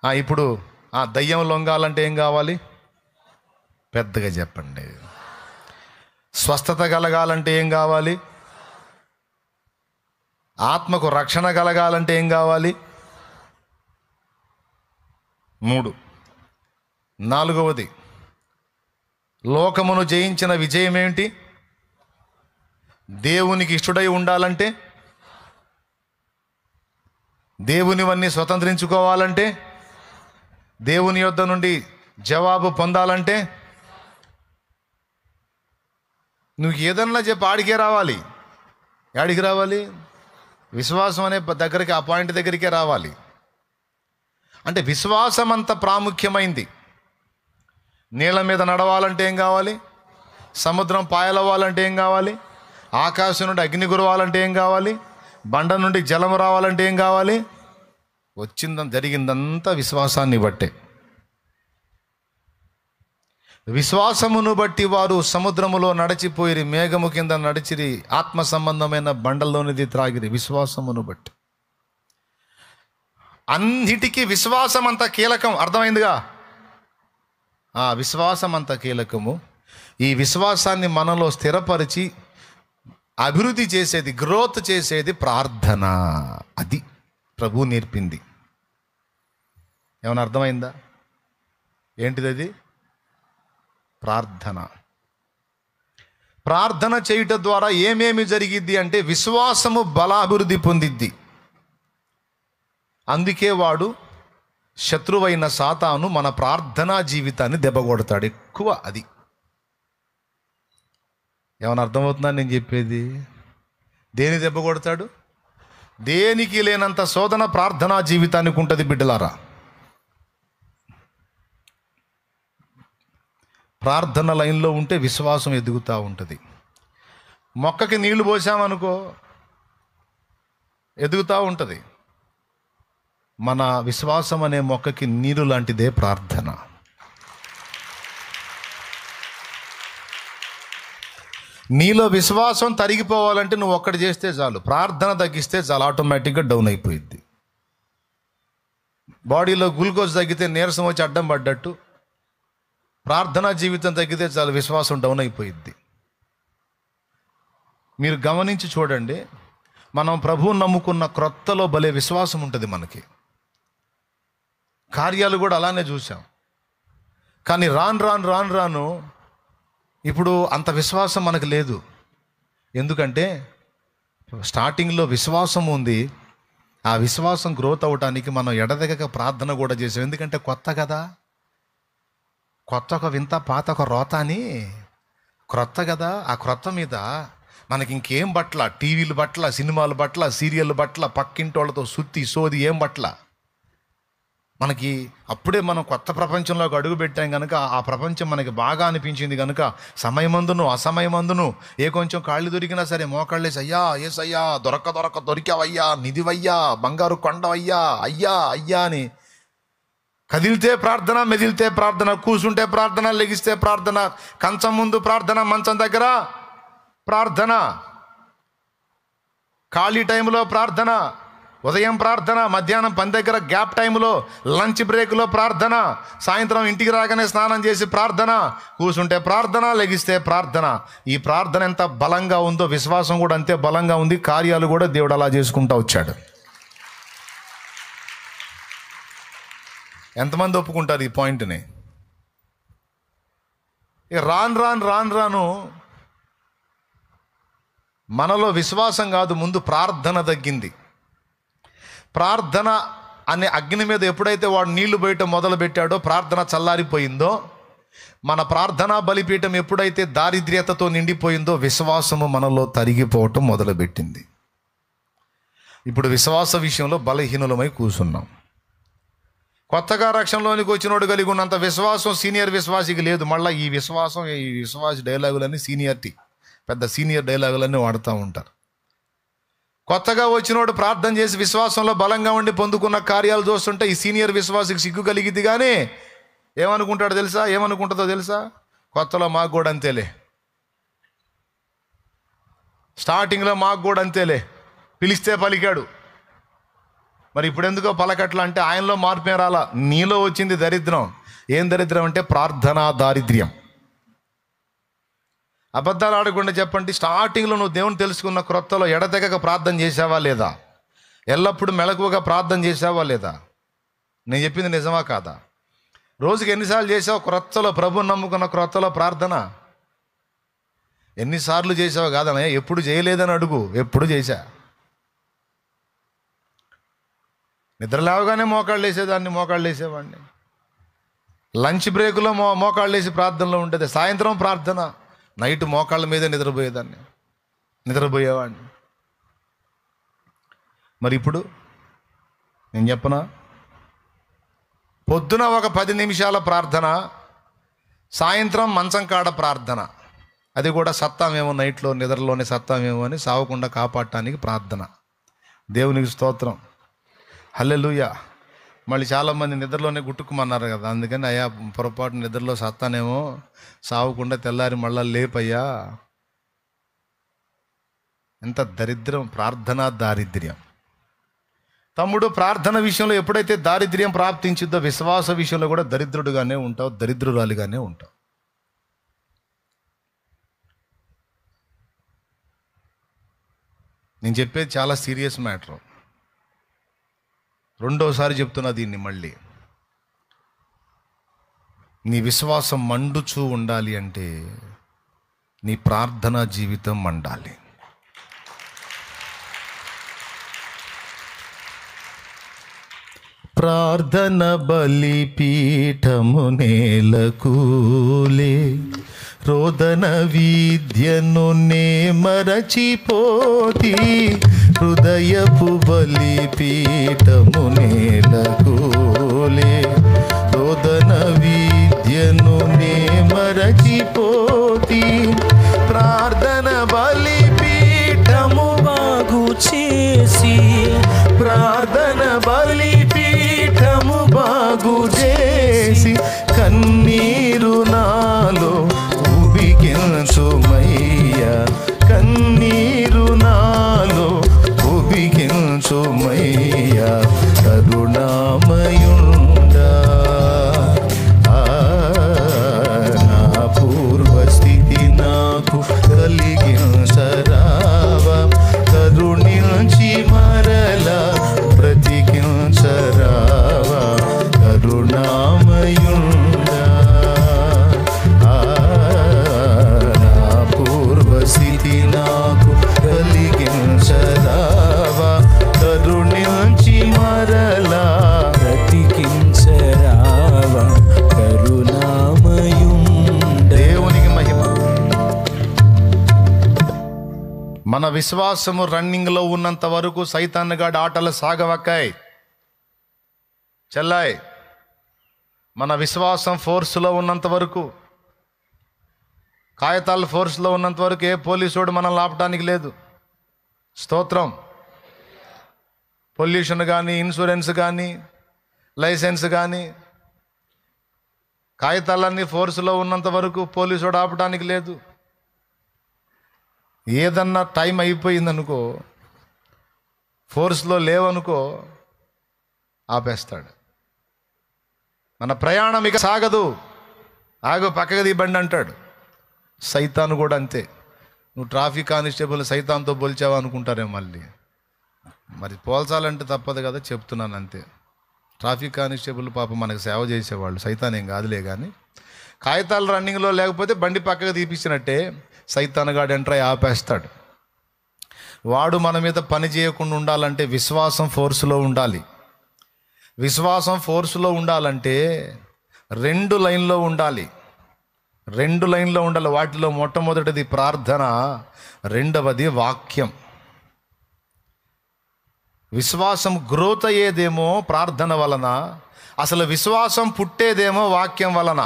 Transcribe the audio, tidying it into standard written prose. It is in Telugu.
ఇప్పుడు దయ్యం లొంగాలంటే ఏం కావాలి? పెద్దగా చెప్పండి. స్వస్థత కలగాలంటే ఏం కావాలి? ఆత్మకు రక్షణ కలగాలంటే ఏం కావాలి? 3. 4వది, లోకమును జయించిన విజయం ఏమిటి? దేవునికి ఇష్టడై ఉండాలంటే, దేవునివన్నీ స్వతంత్రించుకోవాలంటే, దేవుని యొద్ద నుండి జవాబు పొందాలంటే, నువ్వు ఏదన్నా చెప్పి ఆడికే రావాలి. ఆడికి రావాలి? విశ్వాసం అనే దగ్గరికి, ఆ పాయింట్ దగ్గరికే రావాలి. అంటే విశ్వాసం అంత ప్రాముఖ్యమైంది. నీళ్ళ మీద నడవాలంటే ఏం కావాలి? సముద్రం పాయలవ్వాలంటే ఏం కావాలి? ఆకాశం నుండి అగ్ని కురవాలంటే ఏం కావాలి? బండ నుండి జలం రావాలంటే ఏం కావాలి? జరిగిందంతా విశ్వాసాన్ని బట్టే. విశ్వాసమును బట్టి వారు సముద్రములో నడిచిపోయిరి, మేఘము కింద నడిచిరి, ఆత్మ సంబంధమైన బండల్లోనిది త్రాగిరి. విశ్వాసమును బట్టి. అన్నిటికీ విశ్వాసం అంత కీలకం. అర్థమైందిగా? విశ్వాసం అంత కీలకము. ఈ విశ్వాసాన్ని మనలో స్థిరపరిచి అభివృద్ధి చేసేది, గ్రోత్ చేసేది ప్రార్థన. అది ప్రభు నేర్పింది. ఏమైనా అర్థమైందా? ఏంటిది అది? ప్రార్థన. ప్రార్థన చేయుట ద్వారా ఏమేమి జరిగిద్ది అంటే విశ్వాసము బలాభివృద్ధి పొందిద్ది. అందుకే వాడు శత్రువైన సాతాను మన ప్రార్థనా జీవితాన్ని దెబ్బకొడతాడు ఎక్కువ. అది ఏమైనా అర్థమవుతుందా నేను చెప్పేది? దేని దెబ్బ కొడతాడు? దేనికి లేనంత శోధన ప్రార్థనా జీవితానికి ఉంటుంది బిడ్డలారా. ప్రార్థన లైన్లో ఉంటే విశ్వాసం ఎదుగుతూ ఉంటుంది. మొక్కకి నీళ్లు పోసామనుకో ఎదుగుతూ ఉంటుంది. మన విశ్వాసం అనే మొక్కకి నీరు లాంటిదే ప్రార్థన. నీలో విశ్వాసం తరిగిపోవాలంటే నువ్వు ఒక్కటి చేస్తే చాలు, ప్రార్థన తగ్గిస్తే చాలు, ఆటోమేటిక్గా డౌన్ అయిపోయింది. బాడీలో గ్లూకోజ్ తగ్గితే నీరసం వచ్చి అడ్డం పడ్డట్టు ప్రార్థనా జీవితం తగ్గితే చాలు, విశ్వాసం డౌన్ అయిపోయింది. మీరు గమనించి చూడండి, మనం ప్రభువుని నమ్ముకున్న క్రొత్తలో భలే విశ్వాసం ఉంటుంది మనకి. కార్యాలు కూడా అలానే చూసాం. కానీ రాను ఇప్పుడు అంత విశ్వాసం మనకు లేదు. ఎందుకంటే స్టార్టింగ్లో విశ్వాసం ఉంది. ఆ విశ్వాసం గ్రోత్ అవ్వటానికి మనం ఎడదెగక ప్రార్థన కూడా చేసాం. ఎందుకంటే కొత్త కదా, కొత్త ఒక వింత, పాత ఒక రోత అని. క్రొత్త కదా, ఆ క్రొత్త మీద మనకి ఇంకేం బట్ల, టీవీలు బట్ల, సినిమాలు బట్ల, సీరియల్ బట్ల, పక్కింటోళ్ళతో సుత్తి సోది ఏం బట్ల. మనకి అప్పుడే మనం కొత్త ప్రపంచంలోకి అడుగు పెట్టాం కనుక ఆ ప్రపంచం మనకి బాగా అనిపించింది కనుక సమయమందును అసమయమందును ఏ కొంచెం కాళ్ళు దొరికినా సరే మోకాళ్ళేసి అయ్యా ఏసయ్యా దొరికావయ్యా, నిధివయ్యా, బంగారు కొండవయ్యా, అయ్యా అయ్యా అని. కదిలితే ప్రార్థన, మెదిలితే ప్రార్థన, కూర్చుంటే ప్రార్థన, లెగిస్తే ప్రార్థన, కంచం ముందు ప్రార్థన, మంచం దగ్గర ప్రార్థన, ఖాళీ టైంలో ప్రార్థన, ఉదయం ప్రార్థన, మధ్యాహ్నం పని దగ్గర గ్యాప్ టైంలో, లంచ్ బ్రేక్లో ప్రార్థన, సాయంత్రం ఇంటికి రాగానే స్నానం చేసి ప్రార్థన, కూర్చుంటే ప్రార్థన, లెగిస్తే ప్రార్థన. ఈ ప్రార్థన ఎంత బలంగా ఉందో విశ్వాసం కూడా అంతే బలంగా ఉంది. కార్యాలు కూడా దేవుడు అలా చేసుకుంటూ వచ్చాడు. ఎంతమంది ఒప్పుకుంటారు ఈ పాయింట్ని? రాను మనలో విశ్వాసం కాదు, ముందు ప్రార్థన తగ్గింది. ప్రార్థన అనే అగ్ని మీద ఎప్పుడైతే వాడు నీళ్లు పోయటం మొదలు పెట్టాడో, ప్రార్థన చల్లారిపోయిందో, మన ప్రార్థనా బలిపీఠం ఎప్పుడైతే దారిద్ర్యతతో నిండిపోయిందో విశ్వాసము మనలో తరిగిపోవటం మొదలుపెట్టింది. ఇప్పుడు విశ్వాస విషయంలో బలహీనులమై కూర్చున్నాం. కొత్తగా రక్షణలోనికి వచ్చినోడు కలిగి ఉన్నంత విశ్వాసం సీనియర్ విశ్వాసికి లేదు. మళ్ళీ ఈ విశ్వాస డైలాగులన్నీ సీనియర్టీ, పెద్ద సీనియర్ డైలాగులన్నీ వాడుతూ ఉంటారు. కొత్తగా వచ్చినోడు ప్రార్థన చేసి విశ్వాసంలో బలంగా ఉండి పొందుకున్న కార్యాలు చూస్తుంటే ఈ సీనియర్ విశ్వాసికి సిగ్గు కలిగిద్ది. కానీ ఏమనుకుంటుందో తెలుసా? కొత్తలో మాకు కూడా అంతేలే, స్టార్టింగ్లో మాకు కూడా అంతేలే, పిలిస్తే పలికాడు, మరి ఇప్పుడు ఎందుకో పలకట్ల అంటే ఆయనలో మార్పే రాలా, నీలో వచ్చింది దరిద్రం. ఏం దరిద్రం అంటే ప్రార్థనా దారిద్ర్యం. అబద్ధాలు ఆడకుండా చెప్పండి, స్టార్టింగ్లో నువ్వు దేవుని తెలుసుకున్న క్రొత్తలో ఎడతెగక ప్రార్థన చేసావా లేదా? ఎల్లప్పుడూ మెలకువగా ప్రార్థన చేసావా లేదా? నేను చెప్పింది నిజమా కాదా? రోజుకి ఎన్నిసార్లు చేసావు క్రొత్తలో, ప్రభుని నమ్ముకున్న క్రొత్తలో ప్రార్థన? ఎన్నిసార్లు చేసావు కాదనే, ఎప్పుడు చేయలేదని అడుగు. ఎప్పుడు చేశా. నిద్ర లేవగానే మోకాళ్ళు వేసేదాన్ని, మోకాళ్ళు వేసేవాడిని. లంచ్ బ్రేక్లో మోకాళ్ళు వేసి ప్రార్థనలో ఉండేది. సాయంత్రం ప్రార్థన, నైట్ మోకాళ్ళ మీదే నిద్రపోయేవాడిని. మరి ఇప్పుడు నేను చెప్పనా, పొద్దున ఒక 10 నిమిషాల ప్రార్థన, సాయంత్రం మంచం కాడ ప్రార్థన. అది కూడా సత్తామేమో, నైట్లో నిద్రలోనే సత్తామేమో అని సావకుండా కాపాడటానికి ప్రార్థన. దేవునికి స్తోత్రం, హల్లెలూయా. మళ్ళీ చాలామంది నిద్రలోనే గుట్టుకుమన్నారు కదా, అందుకని అయ్యా పొరపాటు నిద్రలో సత్తానేమో, సావకుండా తెల్లారి మళ్ళా లేపయ్యా. ఎంత దరిద్రం, ప్రార్థనా దారిద్ర్యం. తమ్ముడు, ప్రార్థన విషయంలో ఎప్పుడైతే దారిద్ర్యం ప్రాప్తించిద్దో, విశ్వాస విషయంలో కూడా దరిద్రుడుగానే ఉంటావు, దరిద్రురాలిగానే ఉంటావు. నేను చెప్పేది చాలా సీరియస్ మ్యాటర్. రెండోసారి చెప్తున్నా దీన్ని మళ్ళీ. నీ విశ్వాసం మండుచూ ఉండాలి అంటే నీ ప్రార్థనా జీవితం మండాలి. ప్రార్థన బలిపీఠము నేలకూలే, రోదన విద్యను నే మరచిపోతి, హృదయపు బలిపీఠము నేలకూలే, రోదన విద్యను నే మరచిపోతి, ప్రార్థన బలిపీఠము బాగు చేసి, ప్రార్థన బలిపీఠము బాగు చేసి, కన్నీరు నాలో ఉబికించుమయ్యా, కన్నీరు నాలో ఉబికించుమయ్యా, కరుణామయుండా. నా పూర్వస్థితి నాకు కలిగించరావా, కరుణించి మరలా బ్రతికించరావా, కరుణామయుండా. నా పూర్వస్థితి నాకు కలిగించరావా, కరుణించి మరలా బ్రతికించరావా, కరుణామయుండా. దేవునికి మహిమ. మన విశ్వాసము రన్నింగ్లో ఉన్నంత వరకు సైతాన్గాడి ఆటలు సాగవక్కాయి చెల్లాయ్. మన విశ్వాసం ఫోర్స్లో ఉన్నంత వరకు, కాగితాల ఫోర్స్లో ఉన్నంత వరకు ఏ పోలీసుడు మనల్ని ఆపడానికి లేదు. స్తోత్రం. పొల్యూషన్ కానీ, ఇన్సూరెన్స్ కానీ, లైసెన్స్ కానీ, కాగితాలన్నీ ఫోర్స్లో ఉన్నంత వరకు పోలీసుడు ఆపడానికి లేదు. ఏదన్నా టైం అయిపోయిందనుకో, ఫోర్స్లో లేవనుకో, ఆపేస్తాడు. మన ప్రయాణం ఇక సాగదు, ఆగు పక్కకు దిబండి అంటాడు. సైతాను కూడా అంతే. నువ్వు ట్రాఫిక్ కానిస్టేబుల్ సైతాన్తో పోల్చావా అనుకుంటారేమో. మరి పోల్చాలంటే తప్పదు కదా, చెప్తున్నాను అంతే. ట్రాఫిక్ కానిస్టేబుల్ పాపం మనకు సేవ చేసేవాళ్ళు, సైతాన్ ఏం కాదులే. కానీ కాగితాలు రన్నింగ్లో లేకపోతే బండి పక్కకు తీపిచ్చినట్టే సైతానుగాడు ఎంటర్ అయి ఆపేస్తాడు. వాడు మన మీద పని చేయకుండా ఉండాలంటే విశ్వాసం ఫోర్స్లో ఉండాలి. విశ్వాసం ఫోర్స్లో ఉండాలంటే 2 లైన్లో ఉండాలి. 2 లైన్లో ఉండాలి. వాటిలో మొట్టమొదటిది ప్రార్థన, రెండవది వాక్యం. విశ్వాసం గ్రోత్ అయ్యేదేమో ప్రార్థన వలన, అసలు విశ్వాసం పుట్టేదేమో వాక్యం వలన.